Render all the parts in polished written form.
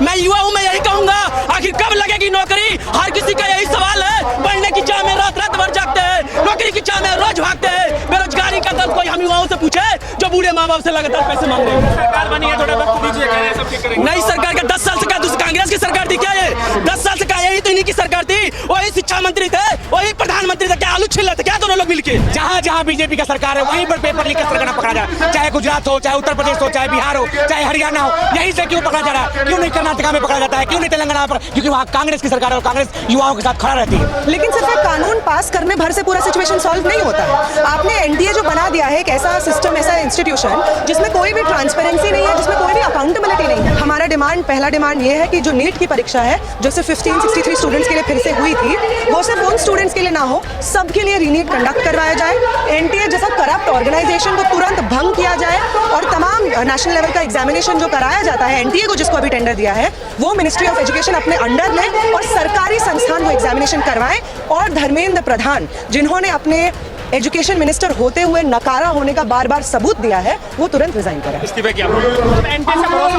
मैं युवा हूँ, मैं यही कहूँगा आखिर कब लगेगी नौकरी। हर किसी का यही सवाल है। पढ़ने की चाह में रात रात भर जागते हैं, नौकरी की चाह में रोज भागते हैं। बेरोजगारी का दर्द कोई हम युवाओं से पूछे जो बूढ़े माँ बाप से लगातार पैसे मांग रहे हैं। सरकार बनी है, थोड़ा वक्त दीजिए, कह रहे हैं सब ठीक करेंगे। नई सरकार का 10 साल से क्या दूसरी कांग्रेस की सरकार थी क्या? ये 10 साल से क्या यही तो इन्हीं की सरकार थी? वही शिक्षा मंत्री थे, वही प्रधानमंत्री थे, क्या आलू छिल रहे थे क्या दोनों लोग मिलके? जहाँ जहाँ बीजेपी का सरकार है वहीं पर पेपर लीक का सरगना पकड़ा जा रहा है। चाहे गुजरात हो, चाहे उत्तर प्रदेश हो, चाहे बिहार हो, चाहे हरियाणा हो, यहीं से क्यों पकड़ा जा रहा है? क्यों नहीं कर्नाटका में पकड़ा जाता है? क्यों नहीं तेलंगाना पर? क्योंकि वहाँ कांग्रेस की सरकार है और कांग्रेस युवाओं के साथ खड़ा रहती है। लेकिन सिर्फ कानून पास करने भर से पूरा सिचुएशन सॉल्व नहीं होता है। आपने एनडीए जो बना दिया है एक ऐसा सिस्टम, ऐसा इंस्टीट्यूशन जिसमें कोई भी ट्रांसपेरेंसी नहीं है, जिसमें कोई भी अकाउंटेबिलिटी नहीं है। हमारा डिमांड, पहला डिमांड ये है कि जो नीट की परीक्षा है जो सिर्फ 1563 स्टूडेंट्स के लिए फिर से हुई थी, वो सिर्फ उन स्टूडेंट्स के लिए ना हो, सबके लिए रीनीट कंडक्ट करवाया जाए। एनटीए जैसा करप्ट ऑर्गेनाइजेशन को तुरंत भंग किया जाए और तमाम नेशनल लेवल का एग्जामिनेशन जो कराया जाता है एनटीए को, जिसको अभी टेंडर दिया है, वो मिनिस्ट्री ऑफ एजुकेशन अपने अंडर ले और सरकारी संस्थान वो एग्जामिनेशन करवाएं। और धर्मेंद्र प्रधान, जिन्होंने अपने एजुकेशन मिनिस्टर होते हुए नकारा होने का बार बार सबूत दिया है, वो तुरंत रिजाइन करें। इस्तीफे क्या एनटीए से भरोसा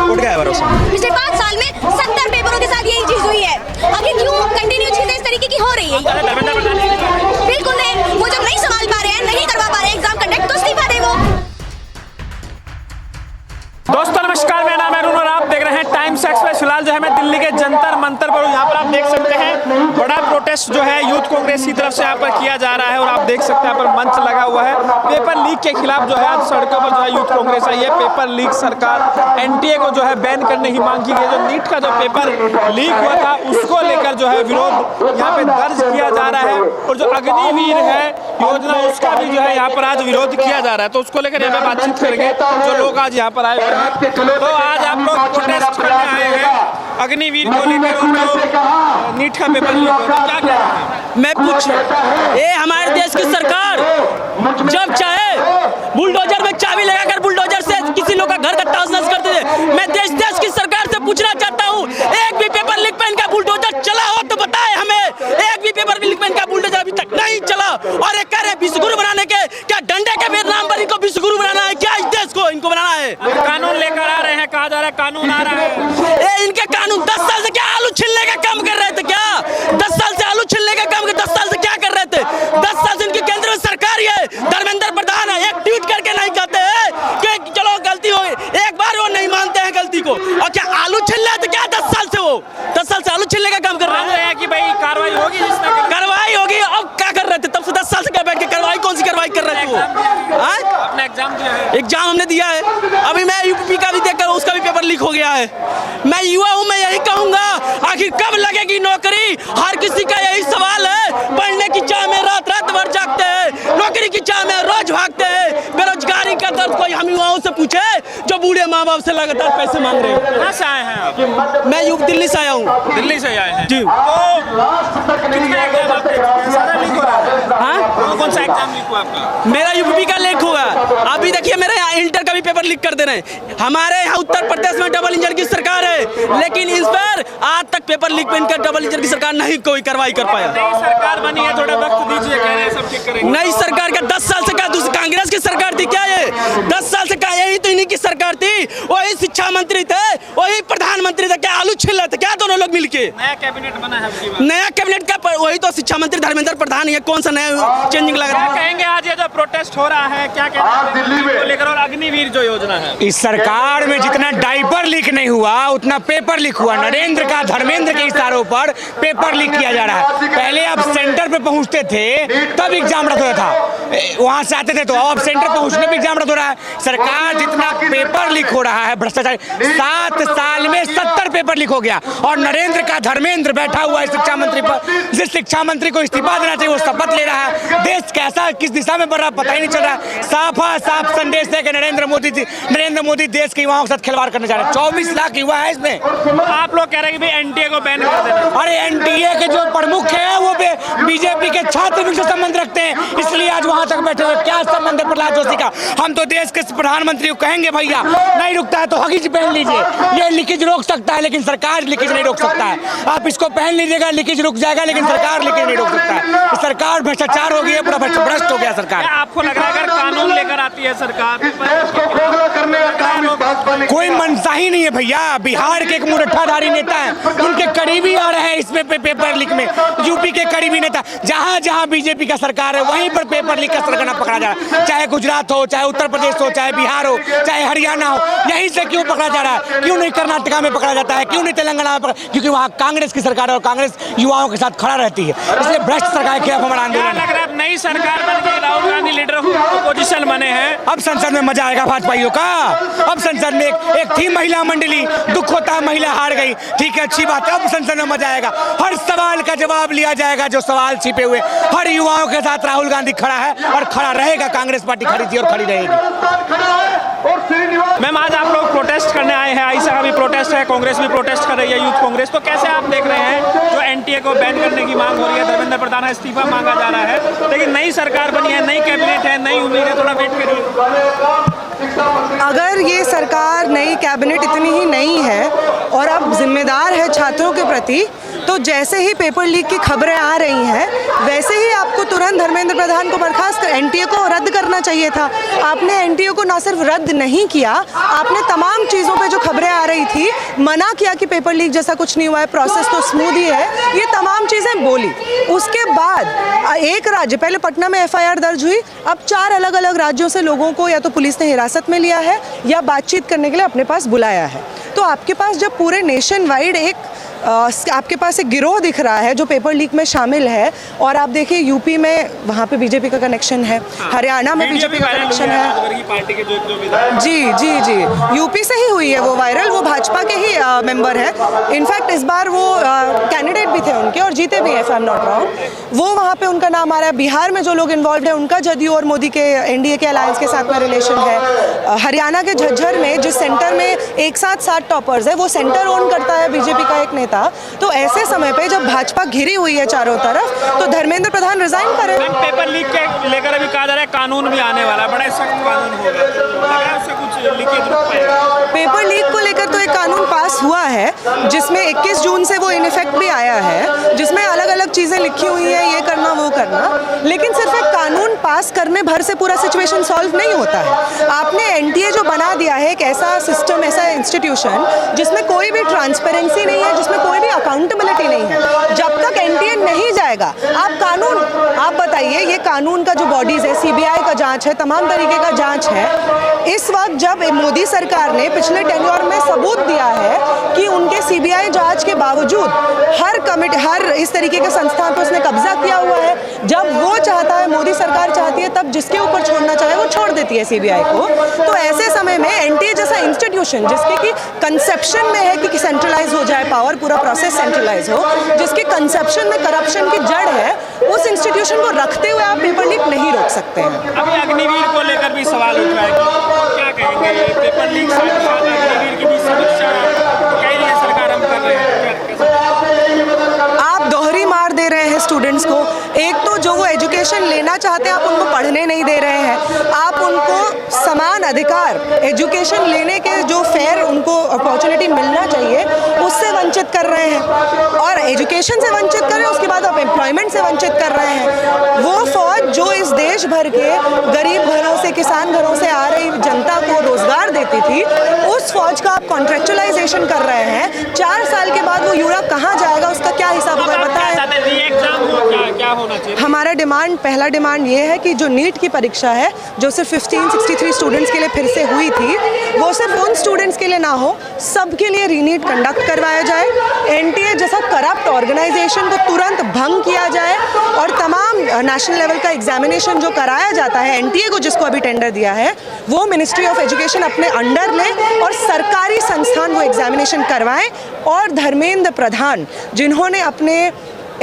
उठ गया भरोसा। पिछले 5 साल में 70 पेपरों के साथ यही चीज हुई है। आखिर क्यों कंटिन्यू चीजें इस तरीके की हो रही है? बिल्कुल नहीं, वो जब नहीं संभाल पा रहे हैं, नहीं करवा पा रहे हैं एग्जाम कंडक्ट, तो इस्तीफा दे वो। दोस्तों नमस्कार, मेरा नाम है अरुण और आप देख रहे हैं टाइम्स एक्सप्रेस। फिलहाल जो है मैं दिल्ली के जंतर मंतर पर हूँ। यहाँ पर आप देख सकते हैं बड़ा प्रोटेस्ट जो है यूथ कांग्रेस की तरफ से यहाँ पर किया जा रहा है और आप देख सकते हैं यहाँ पर मंच लगा हुआ है। पेपर लीक के खिलाफ जो है आज सड़कों पर जो है यूथ कांग्रेस आई है। पेपर लीक सरकार एनटीए को जो है बैन करने की मांग की गई। जो नीट का जो पेपर लीक हुआ था उसको लेकर जो है विरोध यहाँ पे दर्ज किया जा रहा है और जो अग्निवीर है योजना उसका भी जो है यहाँ पर आज विरोध किया जा रहा है। तो उसको लेकर यहाँ पे बातचीत करेंगे जो लोग आज यहाँ पर आए हुए हैं। तो आज आप लोग प्रोटेस्ट करने आए हैं अग्निवीर को लेकर, नीट का पेपर लीक हुआ, क्या कह रहे हैं? मैं पूछ, ये हमारे देश की सरकार जब चाहे बुलडोजर में चाबी लगाकर बुलडोजर से किसी लोग का घर का तहस-नहस करते थे। मैं देश की सरकार से पूछना चाहता हूँ, एक भी पेपर लीक पेन का बुलडोजर चला हो तो बताए हमें। एक भी पेपर लीक पेन का बुलडोजर अभी तक नहीं चला और ये कह रहे विश्वगुरु बनाने के, क्या डंडे के नाम पर इनको विश्वगुरु बनाना है क्या? इस देश को इनको बनाना है। कानून लेकर आ रहे हैं, कहा जा रहा है कानून आ रहा है। इनके कानून 10 साल से क्या आलू छिलने का काम कर रहे थे क्या? 10 साल से आलू छिलने का काम, 10 साल से क्या कर रहे थे? 10 साल से इनकी केंद्र में सरकार है, धर्मेंद्र प्रधान है, एक ट्वीट करके नहीं कहते हैं कि चलो गलती हो गई। एक बार वो नहीं मानते हैं गलती को। और क्या आलू छिल रहे थे क्या 10 साल से? वो 10 साल से आलू छिलने का काम कर रहे हैं कि भाई कार्रवाई होगी, कार्रवाई होगी। अब क्या कर रहे थे तब से 10 साल से क्या बैठ के कार्रवाई, कौन सी कार्रवाई कर रहे थे? वो अपना एग्जाम दिया है, एग्जाम हमने दिया है। अभी मैं यूपी का भी देखकर उसका भी पेपर लीक हो गया है। मैं युवा हूँ, मैं यही कहूँगा आखिर कब लगेगी नौकरी। हर किसी का यही सवाल है। पढ़ने की चाह में रात रात भर जागते हैं, नौकरी की चाह में रोज भागते हैं। बेरोजगारी का दर्द कोई हम युवाओं से पूछे जो बूढ़े माँ बाप से लगातार पैसे मांग रहे हैं। कहाँ से आए हैं आप? मैं दिल्ली से आया हूँ। दिल्ली से आए हैं जी। तो कितना एग्जाम आपके सारा लीक हो रहा है? हाँ, कौन सा एग्जाम लीक हुआ आपका? मेरा यूपी का लीक होगा। अभी देखिए मेरे यहाँ इंटर का भी पेपर लीक कर दे रहे हैं। हमारे यहाँ उत्तर प्रदेश में डबल इंजन की सरकार है, लेकिन इस पर आज तक पेपर लीक पेन कर डबल इंजन की सरकार नहीं कोई कार्रवाई कर पाया। नई सरकार बनी है, थोड़ा वक्त दीजिए, कह रहे हैं सब ठीक करेंगे। नई सरकार का 10 साल से क्या दूसरी कांग्रेस की सरकार थी क्या? ये 10 साल से क्या यही तो इन्हीं की सरकार थी? वही शिक्षा मंत्री थे, वही प्रधानमंत्री थे, क्या आलू छिल रहे थे क्या दोनों लोग मिलके? नया कैबिनेट बना है, नया कैबिनेट का वही तो शिक्षा मंत्री धर्मेंद्र प्रधान है। कौन सा नया चेंजिंग लग रहा है? कहेंगे आज ये जो प्रोटेस्ट हो रहा है क्या कहते हैं दिल्ली में लेकर और अग्निवीर जो योजना है? इस सरकार में जितना डायपर लीक नहीं हुआ उतना पेपर लीक हुआ। नरेंद्र का धर्मेंद्र के इशारों पर पेपर लीक किया जा रहा है। पहले आप सेंटर पे पहुंचते थे तब एग्जाम रद्द होता था, वहां से आते थे तो अब सेंटर पहुंचने पे एग्जाम रद्द हो रहा है। सरकार जितना पेपर लीक हो रहा है भ्रष्टाचार, 7 साल में 70 पेपर लीक हो गया और नरेंद्र का धर्मेंद्र बैठा हुआ है शिक्षा मंत्री पर। जिस शिक्षा मंत्री को इस्तीफा देना चाहिए वो शपथ ले रहा है। देश कैसा किस दिशा में बढ़ रहा पता ही नहीं चल रहा। साफ संदेश है कि नरेंद्र मोदी देश के युवाओं के साथ खिलवाड़ करने जा रहे हैं। 24 लाख युवा है इसमें। आप लोग कह रहे हैं कि एनटीए को बैन कर देना। अरे एनटीए के जो प्रमुख है वो बीजेपी के छात्र से संबंध रखते हैं, इसलिए आज वहां तक बैठे हुए। क्या संबंध है प्रहलाद जोशी का? हम तो देश के प्रधानमंत्री को कहेंगे भैया नहीं रुकता है तो हगीज पहन लीजिए, ये लीकेज रोक सकता है। लेकिन सरकार लीकेज नहीं रोक सकता है। आप इसको पहन लीजिएगा, लीकेज रुक जाएगा, लेकिन सरकार लीकेज नहीं रोक सकता है। सरकार भ्रष्टाचार हो गई है, पूरा भ्रष्ट हो गया सरकार। क्या आपको लग रहा है अगर कानून लेकर आती है सरकार, कोई मनसा ही नहीं है भैया। बिहार के एक मुरट्ठाधारी नेता हैं, उनके करीबी आ रहे हैं इसमें पेपर लीक में। यूपी के करीबी नेता, जहां जहां बीजेपी का सरकार है वहीं पर पेपर लीक का सरगना पकड़ा जा रहा है। चाहे गुजरात हो, चाहे उत्तर प्रदेश हो, चाहे बिहार हो, चाहे हरियाणा हो, यहीं से क्यों पकड़ा जा रहा है? क्यों नहीं कर्नाटका में पकड़ा जाता है? क्यों नहीं तेलंगाना में पकड़ा? क्योंकि वहाँ कांग्रेस की सरकार है और कांग्रेस युवाओं के साथ खड़ा रहती है। इसलिए भ्रष्ट सरकार के खिलाफ हमारा आंदोलन है। अगर नई सरकार बन गई, राहुल गांधी लीडर अपोजिशन बने हैं, अब संसद में मजा आएगा भाजपाइयों का। अब संसद में एक थी महिला मंडली, दुख होता है महिला हार गई, ठीक है, अच्छी बात है। अब संसद में मजा आएगा, हर सवाल का जवाब लिया जाएगा जो सवाल छिपे हुए। हर युवाओं के साथ राहुल गांधी खड़ा है और खड़ा रहेगा। कांग्रेस पार्टी खड़ी थी और खड़ी रहेगी। मैम, आज आप लोग प्रोटेस्ट करने आए हैं, आईसा का भी प्रोटेस्ट है, कांग्रेस भी प्रोटेस्ट कर रही है, यूथ कांग्रेस, तो कैसे आप देख रहे हैं जो एनटीए को बैन करने की मांग हो रही है? धर्मेंद्र प्रधान का इस्तीफा मांगा जा रहा है, लेकिन नई सरकार बनी है, नई कैबिनेट है, नई उम्मीद है, थोड़ा वेट करिए। अगर ये सरकार, नई कैबिनेट इतनी ही नई है और अब जिम्मेदार है छात्रों के प्रति, तो जैसे ही पेपर लीक की खबरें आ रही हैं वैसे ही आपको तुरंत धर्मेंद्र प्रधान को बर्खास्त कर एनटीए को रद्द करना चाहिए था। आपने एनटीए को ना सिर्फ रद्द नहीं किया, आपने तमाम चीज़ों पे जो खबरें आ रही थी मना किया कि पेपर लीक जैसा कुछ नहीं हुआ है, प्रोसेस तो स्मूथ ही है, ये तमाम चीज़ें बोली। उसके बाद एक राज्य, पहले पटना में एफआईआर दर्ज हुई, अब 4 अलग अलग राज्यों से लोगों को या तो पुलिस ने हिरासत में लिया है या बातचीत करने के लिए अपने पास बुलाया है। तो आपके पास जब पूरे नेशन वाइड आपके पास एक गिरोह दिख रहा है जो पेपर लीक में शामिल है, और आप देखिए यूपी में वहाँ पे बीजेपी का कनेक्शन है, हरियाणा में बीजेपी का कनेक्शन है। जी जी जी, यूपी से ही हुई है वो वायरल, वो भाजपा के ही मेंबर है। इनफैक्ट इस बार वो कैंडिडेट भी थे उनके और जीते भी, if I am not wrong. वो वहाँ पे उनका नाम आ रहा है। बिहार में जो लोग इन्वॉल्व है उनका जदयू और मोदी के एनडीए के अलायंस के साथ में रिलेशन है। हरियाणा के झज्जर में जिस सेंटर में एक साथ 7 टॉपर्स है, वो सेंटर ओन करता है बीजेपी का एक नेता। तो ऐसे समय पे जब भाजपा घिरी हुई है चारों तरफ, तो धर्मेंद्र प्रधान रिजाइन करें। पेपर लीक के लेकर अभी कहा जा रहा है कानून भी आने वाला है, बड़ा सख्त कानून होगा, उससे कुछ लीकेज रुक पाएगा? पेपर लीक को लेकर तो एक कानून पास हुआ है जिसमें 21 जून से वो इन इफेक्ट भी आया है, जिसमें अलग अलग चीज़ें लिखी हुई है, ये करना वो करना। लेकिन सिर्फ एक कानून पास करने भर से पूरा सिचुएशन सॉल्व नहीं होता है। आपने एनटीए जो बना दिया है, एक ऐसा सिस्टम, ऐसा इंस्टीट्यूशन जिसमें कोई भी ट्रांसपेरेंसी नहीं है, जिसमें कोई भी अकाउंटेबिलिटी नहीं है। जब तक एनटीए नहीं जाएगा, आप बताइए, ये कानून का जो बॉडीज है, सीबीआई का जांच है, तमाम तरीके का जांच है। इस वक्त जब मोदी सरकार ने पिछले टेन्योर में सबूत दिया है कि उनके सीबीआई जांच के बावजूद हर इस तरीके के संस्थान पर उसने कब्जा किया हुआ है, जब वो चाहता है, मोदी सरकार चाहती है, तब जिसके ऊपर छोड़ना चाहे वो छोड़ देती है सीबीआई को। तो ऐसे समय में एनटीए जैसा इंस्टीट्यूशन, जिसके की कंसेप्शन में है कि सेंट्रलाइज हो जाए पावर, पूरा प्रोसेस सेंट्रलाइज हो, जिसके कंसेप्शन में करप्शन की जड़ है, उस इंस्टीट्यूशन को रखते हुए आप पेपर लीक नहीं रोक सकते हैं। अभी अग्निवीर को लेकर भी सवाल उठ रहा है, क्या कहेंगे? ये पेपर लीक से अग्निवीर की भी समीक्षा कह रही है सरकार, हम कर रहे हैं। आप दोहरी मार दे रहे हैं स्टूडेंट्स को। एक तो जो वो एजुकेशन लेना चाहते हैं आप उनको पढ़ने नहीं दे रहे हैं, आप उनको समान अधिकार, एजुकेशन लेने के जो फेयर उनको अपॉर्चुनिटी मिलना चाहिए उससे वंचित कर रहे हैं, और एजुकेशन से वंचित कर रहे हैं, उसके बाद आप एम्प्लॉयमेंट से वंचित कर रहे हैं। वो फौज जो इस देश भर के गरीब घरों से, किसान घरों से आ रही जनता को रोजगार देती थी, उस फौज का आप कॉन्ट्रेक्चुअलाइजेशन कर रहे हैं। 4 साल के बाद वो युवा कहाँ जाएगा, उसका क्या हिसाब होगा बताएं। क्या होना चाहिए? हमारा डिमांड, पहला डिमांड ये है कि जो नीट की परीक्षा है, जो सिर्फ 1563 स्टूडेंट्स के लिए फिर से हुई थी, वो सिर्फ उन स्टूडेंट्स के लिए ना हो, सबके लिए रीनीट कंडक्ट करवाया जाए। एनटीए जैसा करप्ट ऑर्गेनाइजेशन को तुरंत भंग किया जाए, और तमाम नेशनल लेवल का एग्जामिनेशन जो कराया जाता है एनटीए को, जिसको अभी टेंडर दिया है, वो मिनिस्ट्री ऑफ एजुकेशन अपने अंडर ले और सरकारी संस्थान वो एग्जामिनेशन करवाएं। और धर्मेंद्र प्रधान, जिन्होंने अपने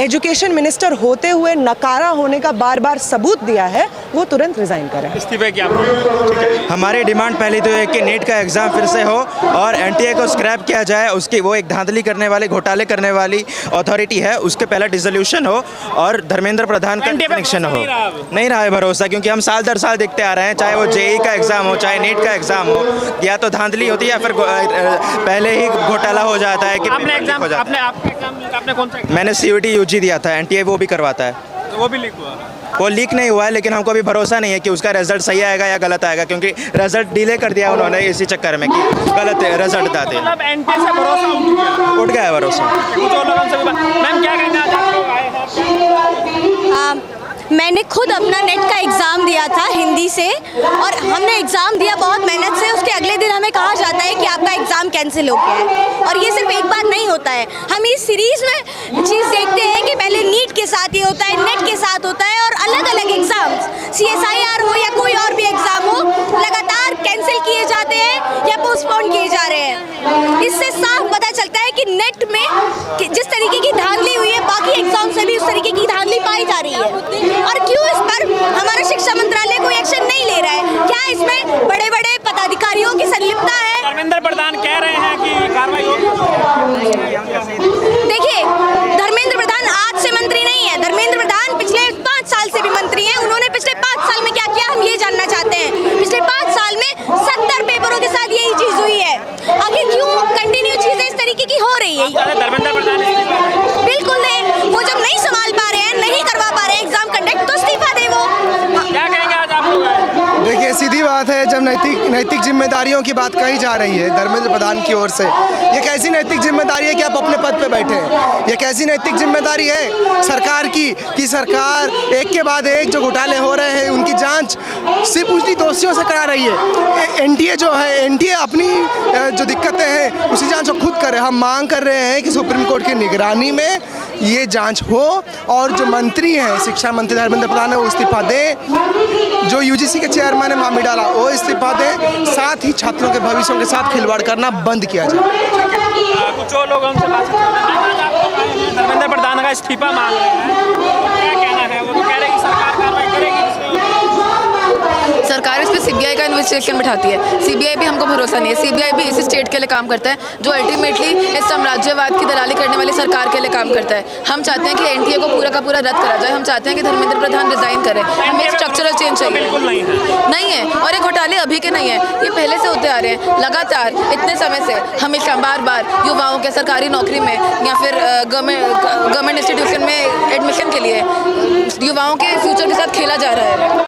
एजुकेशन मिनिस्टर होते हुए नकारा होने का बार बार सबूत दिया है, वो तुरंत रिजाइन करें। इस्तीफे की आप हमारी डिमांड पहली तो है कि नीट का एग्ज़ाम फिर से हो और एनटीए को स्क्रैप किया जाए। उसकी वो एक धांधली करने वाली, घोटाले करने वाली अथॉरिटी है, उसके पहले डिसोल्यूशन हो और धर्मेंद्र प्रधान का NTA पे कनेक्शन हो। नहीं रहा अब। नहीं रहा है भरोसा, क्योंकि हम साल दर साल देखते आ रहे हैं, चाहे वो जेई का एग्ज़ाम हो, चाहे नीट का एग्ज़ाम हो, या तो धांधली होती है या फिर पहले ही घोटाला हो जाता है कि आपने पेपर लीक एग्जाम हो जाता है। आपने कौन सा मैंने CUT UG दिया था, एनटीए वो भी करवाता है। तो वो भी लीक हुआ? वो लीक नहीं हुआ है, लेकिन हमको अभी भरोसा नहीं है कि उसका रिजल्ट सही आएगा या गलत आएगा, क्योंकि रिजल्ट डिले कर दिया उन्होंने इसी चक्कर में कि गलत रिजल्ट आते मतलब एनटीए से भरोसा उठ गया। उठ गया है भरोसा। कुछ और लोगों से भी मैम क्या कहना आज आप लोग आए हैं? मैंने खुद अपना नेट का एग्ज़ाम दिया था हिंदी से, और हमने एग्ज़ाम दिया बहुत मेहनत से। उसके अगले दिन हमें कहा जाता है कि आपका एग्ज़ाम कैंसिल हो गया है। और ये सिर्फ एक बार नहीं होता है, हम इस सीरीज़ में चीज़ देखते हैं कि पहले नीट के साथ ये होता है, नेट के साथ होता है, और अलग अलग एग्ज़ाम्स CSIR हो या कोई और भी एग्ज़ाम हो, लगातार कैंसिल किए जाते हैं या पोस्टपोन किए जा रहे हैं। इससे साफ पता चलता है कि नेट में जिस तरीके की धांधली हुई है, बाकी एग्ज़ाम से भी उस तरीके की धांधली पाई जा रही है। और क्यों इस पर हमारा शिक्षा मंत्रालय कोई एक्शन नहीं ले रहा है? क्या इसमें बड़े बड़े पदाधिकारियों की संलिप्तता है? धर्मेंद्र प्रधान कह रहे हैं कि कार्रवाई होगी। देखिए, धर्मेंद्र प्रधान आज से मंत्री नहीं है। धर्मेंद्र प्रधान पिछले 5 साल से भी मंत्री हैं। उन्होंने पिछले 5 साल में क्या किया, हम ये जानना चाहते हैं। पिछले 5 साल में 70 पेपरों के साथ यही चीज हुई है। आखिर क्यों कंटिन्यू चीजें इस तरीके की हो रही है? धर्मेंद्र प्रधान बिल्कुल नहीं, वो जब नहीं संभाल पा रहे हैं, नहीं करवा पा रहे हैं एग्जाम कंडक्ट, तो इस्तीफा दे वो। क्या कहेंगे आज आप लोग आए? देखिए, सीधी बात है, जब नैतिक जिम्मेदारियों की बात कही जा रही है धर्मेंद्र प्रधान की ओर से, ये कैसी नैतिक जिम्मेदारी है कि आप अपने पद पे बैठे हैं? ये कैसी नैतिक जिम्मेदारी है सरकार की कि सरकार एक के बाद एक जो घोटाले हो रहे हैं उनकी जांच सिर्फ उसी दोषियों से करा रही है? एनटीए जो है, एनटीए अपनी जो दिक्कतें हैं उसी जांच को खुद करे। हम मांग कर रहे हैं कि सुप्रीम कोर्ट की निगरानी में ये जांच हो और जो मंत्री हैं, शिक्षा मंत्री धर्मेंद्र प्रधान है, वो इस्तीफा दें। जो यूजीसी के चेयरमैन ने मामला डाला वो इस्तीफा दें। साथ ही छात्रों के भविष्य के साथ खिलवाड़ करना बंद किया जाए। कुछ और लोग हमसे बात करते हैं। धर्मेंद्र प्रधान का इस्तीफा मांग रहे हैं, क्या कहना है? वो तो कह रहे हैं कि सरकार कार्रवाई करेगी। सरकार इस पर सीबीआई का इन्वेस्टिगेशन बिठाती है। सीबीआई भी हमको भरोसा नहीं है। सीबीआई भी इसी स्टेट के लिए काम करता है जो अल्टीमेटली इस साम्राज्यवाद की दलाली करने वाली सरकार के लिए काम करता है। हम चाहते हैं कि एनटीए को पूरा का पूरा रद्द करा जाए। हम चाहते हैं कि धर्मेंद्र प्रधान रिजाइन करें। हमें एक स्ट्रक्चरल चेंज चाहिए। बिल्कुल नहीं है और ये घोटाले अभी के नहीं है, ये पहले से होते आ रहे हैं लगातार इतने समय से। हमेशा बार बार युवाओं के सरकारी नौकरी में या फिर गवर्नमेंट इंस्टीट्यूशन में एडमिशन के लिए युवाओं के फ्यूचर के साथ खेला जा रहा है।